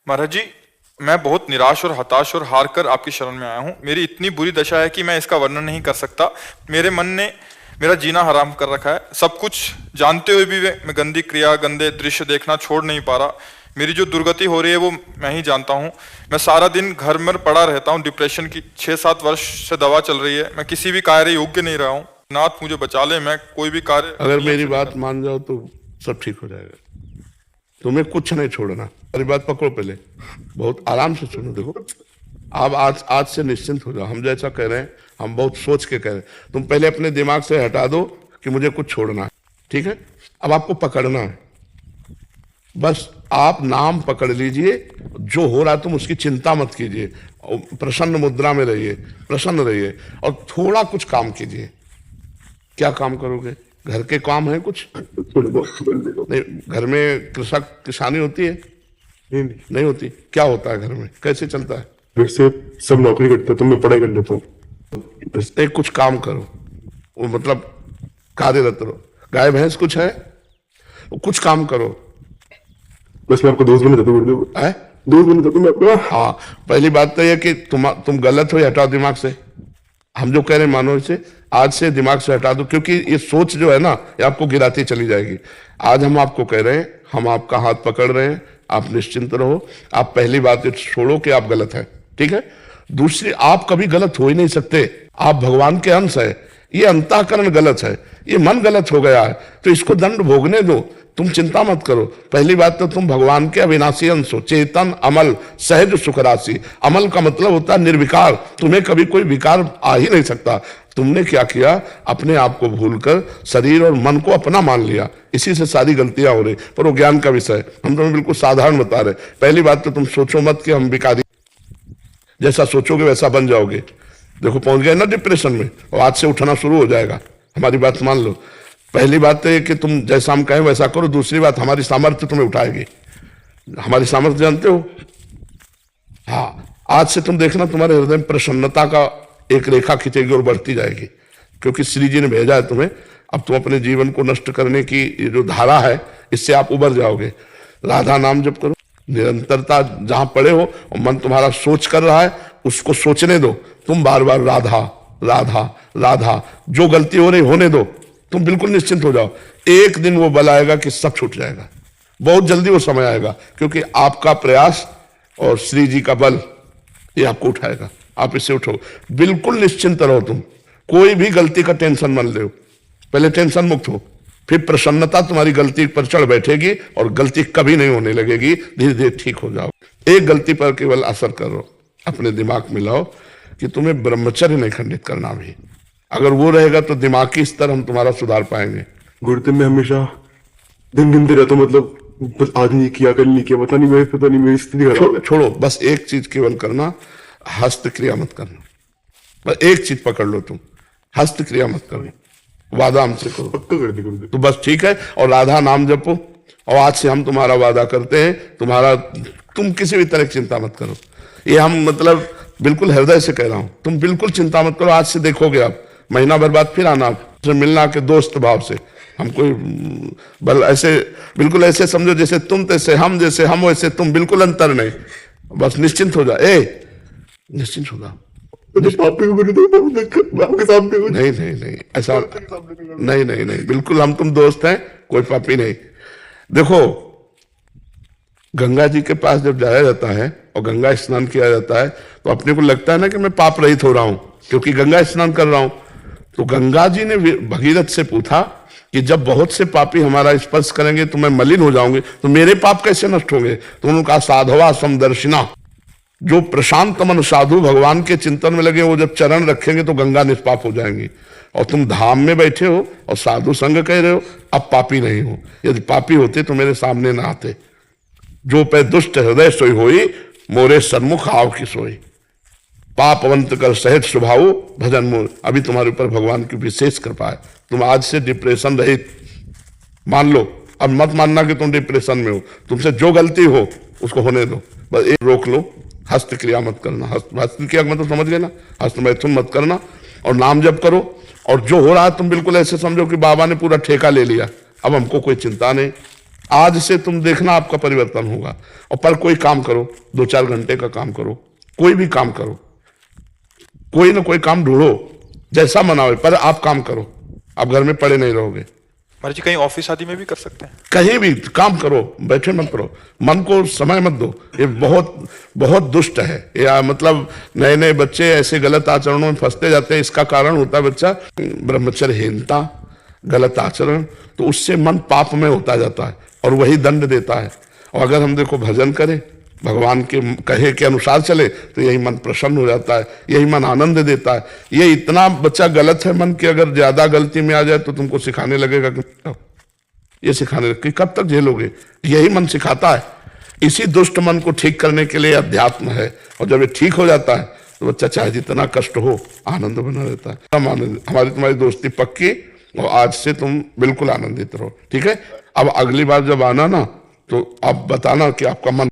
महाराज जी, मैं बहुत निराश और हताश और हार कर आपकी शरण में आया हूँ। मेरी इतनी बुरी दशा है कि मैं इसका वर्णन नहीं कर सकता। मेरे मन ने मेरा जीना हराम कर रखा है। सब कुछ जानते हुए भी मैं गंदी क्रिया, गंदे दृश्य देखना छोड़ नहीं पा रहा। मेरी जो दुर्गति हो रही है वो मैं ही जानता हूँ। मैं सारा दिन घर में पड़ा रहता हूँ। डिप्रेशन की 6-7 वर्ष से दवा चल रही है। मैं किसी भी कार्य योग्य नहीं रहा हूँ। नाथ मुझे बचा ले, मैं कोई भी कार्य अगर मेरी बात मान जाओ तो सब ठीक हो जाएगा। तुम्हें कुछ नहीं छोड़ना। मेरी बात पकड़ो, पहले बहुत आराम से सुनो। देखो, आप आज से निश्चिंत हो जाओ। हम जैसा कह रहे हैं, हम बहुत सोच के कह रहे हैं। तुम पहले अपने दिमाग से हटा दो कि मुझे कुछ छोड़ना है, ठीक है? अब आपको पकड़ना है। बस आप नाम पकड़ लीजिए। जो हो रहा है तुम उसकी चिंता मत कीजिए। प्रसन्न मुद्रा में रहिए, प्रसन्न रहिए और थोड़ा कुछ काम कीजिए। क्या काम करोगे? घर के काम है कुछ? नहीं, घर में किसानी होती है? नहीं होती। क्या होता है घर में? कैसे चलता है? वैसे सब नौकरी करते हैं तो मैं पढ़ाई कर लेता हूँ। एक कुछ काम करो, वो मतलब कार्यरत रहो। गाय भैंस कुछ है? कुछ काम करो। बस मैं आपको दोस्त बना देता हूँ। दोस्त बना देता हूँ मैं आपका। हाँ, पहली बात तो यह कि तुम गलत हो, हटाओ दिमाग से। हम जो कह रहे हैं मानो इसे आज से दिमाग से हटा दो, क्योंकि ये सोच जो है ना, ये आपको गिराती चली जाएगी। आज हम आपको कह रहे हैं, हम आपका हाथ पकड़ रहे हैं, आप निश्चिंत रहो। आप पहली बात छोड़ो कि आप गलत हैं, ठीक है? दूसरी, आप कभी गलत हो ही नहीं सकते। आप भगवान के अंश है। ये अंतःकरण गलत है, ये मन गलत हो गया है, तो इसको दंड भोगने दो। तुम चिंता मत करो। पहली बात तो तुम भगवान के अविनाशी अंश हो, चेतन, अमल, सहज, सुख राशि। अमल का मतलब होता है निर्विकार। तुम्हें कभी कोई विकार आ ही नहीं सकता। तुमने क्या किया? अपने आप को भूलकर शरीर और मन को अपना मान लिया। इसी से सारी गलतियां हो रही। पर वो ज्ञान का विषय, हम तुम्हें बिल्कुल साधारण बता रहे। पहली बात तो तुम सोचो मत कि हम विकारी। जैसा सोचोगे वैसा बन जाओगे। देखो, पहुंच गए ना डिप्रेशन में, और आज से उठना शुरू हो जाएगा। हमारी बात मान लो। पहली बात तो ये कि तुम जैसा हम कहें वैसा करो। दूसरी बात, हमारी सामर्थ्य तुम्हें उठाएगी। हमारी सामर्थ्य जानते हो? हाँ, आज से तुम देखना तुम्हारे हृदय में प्रसन्नता का एक रेखा खींचेगी और बढ़ती जाएगी, क्योंकि श्री जी ने भेजा है तुम्हें। अब तुम अपने जीवन को नष्ट करने की जो धारा है, इससे आप उबर जाओगे। राधा नाम जप करो, निरंतरता। जहां पड़े हो और मन तुम्हारा सोच कर रहा है, उसको सोचने दो। तुम बार बार राधा राधा राधा, जो गलती हो रही होने दो। तुम बिल्कुल निश्चिंत हो जाओ। एक दिन वो बल आएगा कि सब छूट जाएगा। बहुत जल्दी वो समय आएगा, क्योंकि आपका प्रयास और श्री जी का बल ये आपको उठाएगा। आप इससे उठो, बिल्कुल निश्चिंत रहो। तुम कोई भी गलती का टेंशन मत लो। पहले टेंशन मुक्त हो, फिर प्रसन्नता तुम्हारी गलती पर चढ़ बैठेगी और गलती कभी नहीं होने लगेगी। धीरे धीरे ठीक हो जाओ। एक गलती पर केवल असर करो, अपने दिमाग में लाओ कि तुम्हें ब्रह्मचर्य नहीं खंडित करना भी। अगर वो रहेगा तो दिमागी स्तर हम तुम्हारा सुधार पाएंगे। गुरुदेव, मैं हमेशा दिन गिनते रहता हूँ। मतलब बस आज नहीं किया, कल नहीं किया, पता नहीं मेरी स्थिति खराब है। छोड़ो, बस एक चीज केवल करना, हस्त क्रिया मत करना। बस एक चीज पकड़ लो, तुम हस्त क्रिया मत करो। वादा हमसे करो। पक्का कर दे गुरुदेव। तो बस ठीक है। और राधा नाम जपो। और आज से हम तुम्हारा वादा करते हैं, तुम किसी भी तरह की चिंता मत करो। ये हम मतलब बिल्कुल हृदय से कह रहा हूं। तुम बिल्कुल चिंता मत करो। आज से देखोगे आप, महीना भर बाद फिर आना, आपसे मिलना के दोस्त भाव से। हम कोई बल ऐसे बिल्कुल ऐसे समझो जैसे तुम तैसे हम, जैसे हम वैसे तुम, बिल्कुल अंतर नहीं। बस निश्चिंत हो जा। निश्चिंत हो जा। आपके सामने नहीं नहीं नहीं, ऐसा नहीं नहीं नहीं, बिल्कुल हम तुम दोस्त हैं, कोई पापी नहीं। देखो, गंगा जी के पास जब जाया जाता है और गंगा स्नान किया जाता है, तो अपने को लगता है ना कि मैं पाप रहित हो रहा हूं, क्योंकि गंगा स्नान कर रहा हूं। तो गंगा जी ने भगीरथ से पूछा कि जब बहुत से पापी हमारा स्पर्श करेंगे तो मैं मलिन हो जाऊंगी, तो मेरे पाप कैसे नष्ट होंगे? तो उन्होंने कहा, साधवा समदर्शिना। जो प्रशांत मन साधु भगवान के चिंतन में लगे, वो जब चरण रखेंगे तो गंगा निष्पाप हो जाएंगी। और तुम धाम में बैठे हो और साधु संग कह रहे हो, अब पापी नहीं हो। यदि पापी होते तो मेरे सामने ना आते। जो पे दुष्ट हृदय सोई होई, मोरे सन्मुख आव की सोई। पापवंत कर सहज स्वभाव भजन मोर। अभी तुम्हारे ऊपर भगवान की विशेष कृपा है। तुम आज से डिप्रेशन रहित मान लो। अब मत मानना कि तुम डिप्रेशन में हो। तुमसे जो गलती हो उसको होने दो, बस एक रोक लो। हस्त क्रिया मत करना। हस्त क्रिया मतलब समझ गए ना? हस्त मैथुन मत करना और नाम जप करो। और जो हो रहा है तुम बिल्कुल ऐसे समझो कि बाबा ने पूरा ठेका ले लिया, अब हमको कोई चिंता नहीं। आज से तुम देखना आपका परिवर्तन होगा। और पर कोई काम करो, 2-4 घंटे का काम करो, कोई भी काम करो, कोई ना कोई काम ढूंढो, जैसा मना हो, पर आप काम करो। आप घर में पड़े नहीं रहोगे। महाराज जी कहीं ऑफिस आदि में भी कर सकते हैं? कहीं भी काम करो, बैठे मत करो, मन को समय मत दो। ये बहुत बहुत दुष्ट है। या मतलब नए नए बच्चे ऐसे गलत आचरणों में फंसते जाते हैं। इसका कारण होता है बच्चा ब्रह्मचर्यहीनता, गलत आचरण, तो उससे मन पाप में होता जाता है और वही दंड देता है। और अगर हम देखो भजन करें, भगवान के कहे के अनुसार चले, तो यही मन प्रसन्न हो जाता है, यही मन आनंद देता है। ये इतना बच्चा गलत है मन की, अगर ज्यादा गलती में आ जाए तो तुमको सिखाने लगेगा कि ये सिखाने लगे, कब तक झेलोगे? यही मन सिखाता है। इसी दुष्ट मन को ठीक करने के लिए अध्यात्म है। और जब ये ठीक हो जाता है तो बच्चा चाहे जितना कष्ट हो आनंद बना रहता है। हम आनंद, हमारी तुम्हारी दोस्ती पक्की, और आज से तुम बिल्कुल आनंदित रहो, ठीक है? अब अगली बार जब आना ना, तो आप बताना कि आपका मन